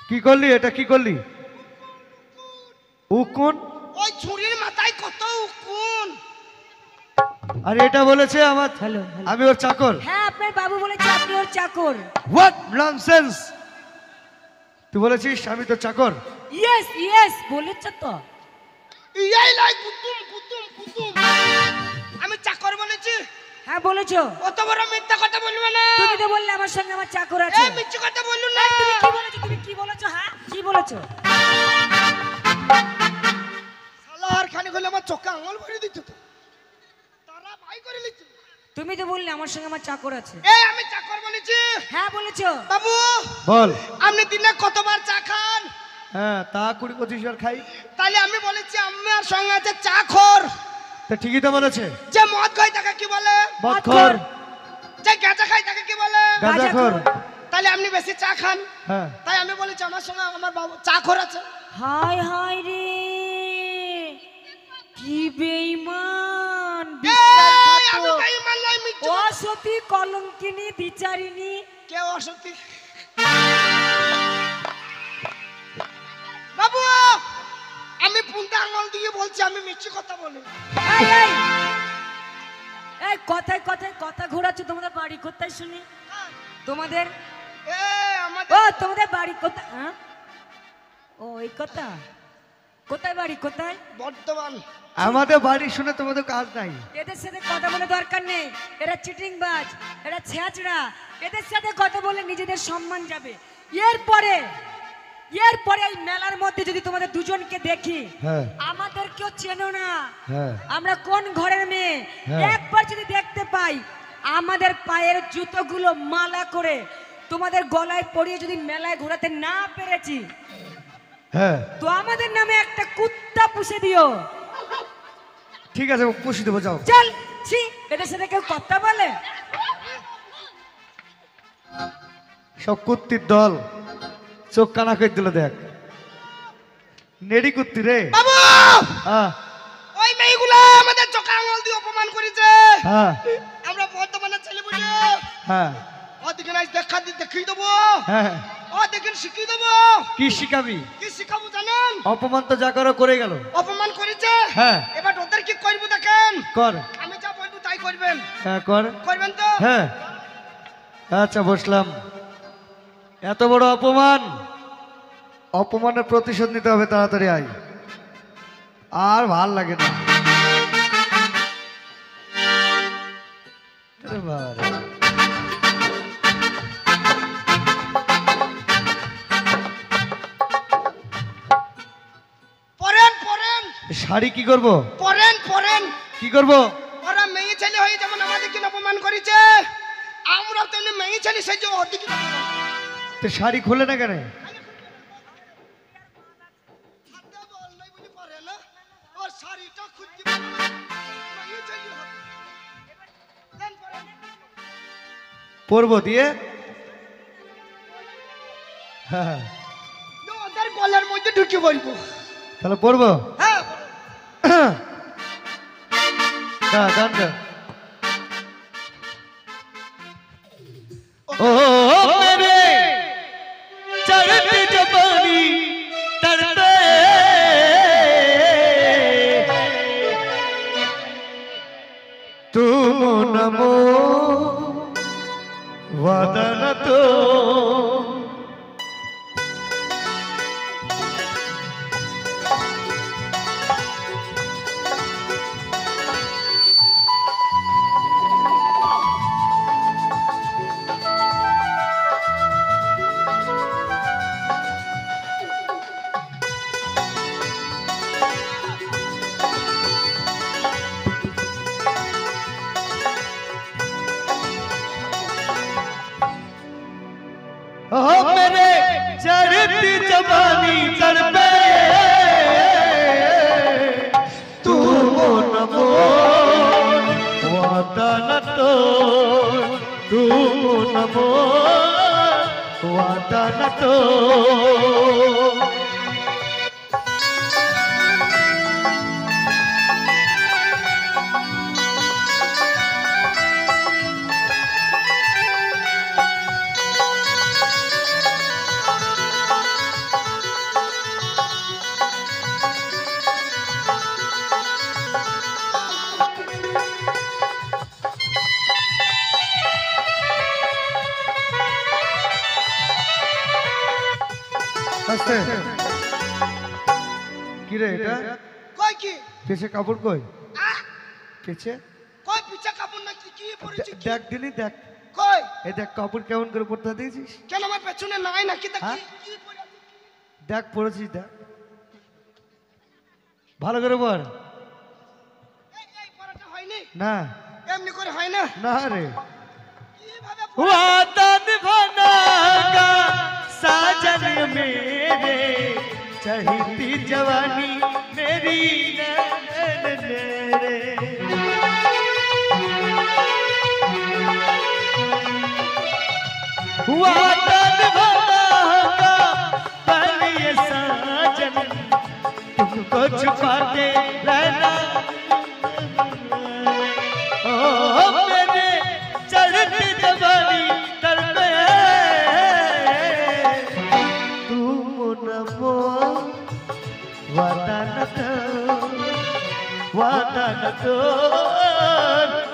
কি করলি? এটা কি করলি? উকুন? ওই ছুরির মাথায় কত উকুন। আর এটা বলেছে আমার হ্যালো আমি ওর চাকর। হ্যাঁ আপনার বাবু বলেছে আপনি ওর চাকর। What nonsense! তুই বলেছিস আমি তো চাকর? ইয়েস ইয়েস বলেছে তো। ইয়াই লাই কুতুম কুতুম কুতুম। আমি চাকর বলেছি? হ্যাঁ বলেছো। অত বড় মিথ্যা কথা বলবে না। তুমি তো বললে আমার সঙ্গে আমার চাকর আছে। এই মিথ্যা কথা বললু না। এই, তুমি কি বলেছো? তুমি কি বলেছো? হ্যাঁ কি বলেছো? শালা আর খানি হলে আমার চোখে আঙুল ভরে দিত তো। তারা ভাই করে লিখছে। তুমি তো বললে আমার সঙ্গে আমার চাকর আছে। এই আমি চাকর বলেছি? হ্যাঁ বলেছো। বাবু বল। আপনি দিনে কতবার চা খান? হ্যাঁ তা 20-25 বার খাই। তাহলে আমি বলেছি আমার সঙ্গে আছে চাকর। তা ঠিকই তো বলেছে। যে মদ খায় তাকে কি বলে? মদখোর। যে গাঁজা খায় তাকে কি বলে? গাঁজাখোর। তাহলে আপনি বেশি চা খান। হ্যাঁ তাই আমি বলেছি আমার সঙ্গে আমার বাবু চাকর আছে। হাই হাই রে কি বেঈমান এই আমি বিশ্বাসঘাতক, বেঈমান নই, মিথ্যে কথা। অসতী কলঙ্কিনী বিচারিণী। কেউ অসত্যি। বাবু আমি পুনটা আঙুল দিয়ে বলছি আমি মিথ্যে কথা বলি। এই এই এই কথায় কথায় কথা ঘোরাচ্ছ। তোমাদের বাড়ি কোথায় শুনি? তোমাদের আমাদের ও তোমাদের বাড়ি কোথায়? হ্যাঁ ও এই কথা। কোথায় বাড়ি কোথায়? বর্তমান আমাদের বাড়ি শুনে তোমাদের কাজ নাই। এদের সাথে কথা বলে দরকার নেই। এরা চিটিংবাজ, এরা ছ্যাচড়া। এদের সাথে কথা বলে নিজেদের সম্মান যাবে। এরপরে এরপরে এই মেলার মধ্যে যদি তোমাদের দুজনকে দেখি, হ্যাঁ আমাদের কেউ চেনো না, হ্যাঁ আমরা কোন ঘরের মেয়ে, হ্যাঁ। একবার যদি দেখতে পাই আমাদের পায়ের জুতোগুলো মালা করে তোমাদের গলায় পরিয়ে যদি মেলায় ঘোরাতে না পেরেছি, হ্যাঁ তো আমাদের নামে একটা কুত্তা পুষে দিও। ঠিক আছে পুষি দেবো, যাও। চল ছি, এদের সাথে কেউ কথা বলে? সব কুত্তির দল, চোখ কানা করে দিল। দেখ নেড়ি কুত্তি রে। বাবু হ্যাঁ ওই মেয়েগুলো আমাদের চোখে আঙুল দিয়ে অপমান করেছে। হ্যাঁ আমরা বর্তমানের ছেলে বুঝে হ্যাঁ ওদিকে নাই দেখিয়ে দেবো। হ্যাঁ। ও দেখেন শিখিয়ে দেবো। কি শিখাবি? কি শিখাবো জানেন? অপমান তো যা করো করে গেল। অপমান করেছে। হ্যাঁ এবার ওদের কি করবো দেখেন। কর। আমি যা বলবো তাই করবেন। হ্যাঁ কর। করবেন তো? হ্যাঁ আচ্ছা বসলাম। এত বড় অপমান, অপমানের প্রতিশোধ নিতে হবে, তাড়াতাড়ি আয়। আর ভাল লাগে না। আরে বাবা রে। পরেন পরেন শাড়ি কি করব? পরেন পরেন। কি করব? ওরা মেয়ে ছেলে হয়ে যেমন আমাদেরকে অপমান করেছে, আমরা তেমনি মেয়ে ছেলে সেই যে ওদিকে তো শাড়ি খুলে না কেন? পরবো দিয়ে। হ্যাঁ ওদের গলার মধ্যে ঢুকে বলবো। তাহলে পরবো। হ্যাঁ গান গা। ओ मेरे चढ़ती जवानी तड़पे, तुम नमो वदन तो ओ मेरे चढ़ती जवानी तड़पे, तुम नमो वदन तो, तुम नमो वदन तो। আস্তে কি রে এটা কই কি পেছে কাপড় কই আহ, পেছে কই পিছা কাপড় না কি পরেছি কি দেখ দিনি দেখ কই এই দেখ কাপড় কেমন করে পরতে দিয়েছিস কেন আমার পেছনে নাই নাকি তা হ্যাঁ? কি পরে আছি? দেখ পড়েছিস দেখ ভালো করে পর এই পরাটা হয়নি না এমনি করে হয় না না রে কিভাবে वादन बनागा साजन मेरे चढ़ती जवानी मेरी नैन रे वादन बनागा बलिए साजन तुमको छुपा के रहना ओ मेरे चढ़ती जवानी दर पे तुम नमो वादा न दो वादा न दो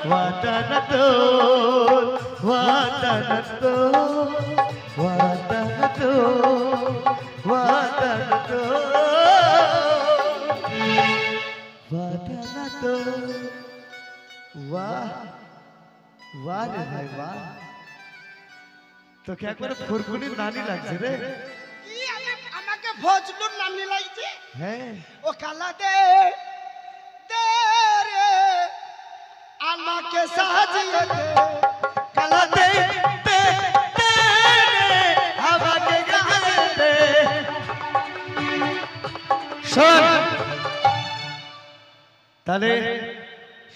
वादा न दो वादा न दो वादा न दो वादा न दो वादा न दो वाह वाह रे भाई वाह তোকে একবারে ফুরফুরি নানি লাগছে রে কি আমাকে ভজলুর নানি লাগছে হ্যাঁ ও কালা দে দে রে আমাকে সাজিয়ে দে কালা দে দে দে রে আমাকে গায়ে দে শোন তাহলে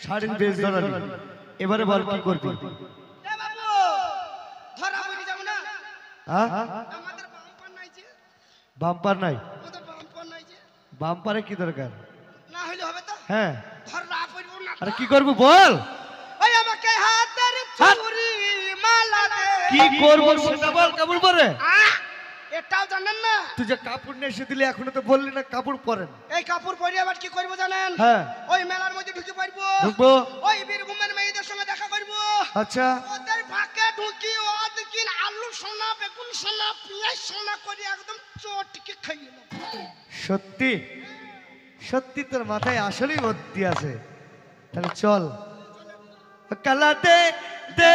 শাড়ির বেশ ধরালি এবারে বল কি করবি এ বাবু ধরা বলি যাব না হ্যাঁ আমাদের বাম্পার নাই যে বাম্পার নাই আমাদের বাম্পার নাই যে বাম্পারে কি দরকার না হইলে হবে তো হ্যাঁ ধরা পড়ব না আরে কি করবো বল ওই আমাকে হাতের চুড়ি মালা দে কি করবো সেটা বল কাপড় পরে আহ, এটাও জানেন না তুই যে কাপড় নিয়ে এসে দিলি এখনো তো বললি না কাপড় পরেন এই কাপড় পরে আবার কি করবো জানেন হ্যাঁ ওই মেলার মধ্যে ঢুকে পারবো ঢুকবো ওই বীরভূমের মেয়েদের সঙ্গে দেখা করবো আচ্ছা ওদের ফাঁকে ঢুকি ওদিকে আলু সোনা বেগুন সোনা পেঁয়াজ সোনা করে একদম চটকে খাইয়ে নেবো সত্যি সত্যি তোর মাথায় আসলেই বুদ্ধি আছে তাহলে চল কালা দে দে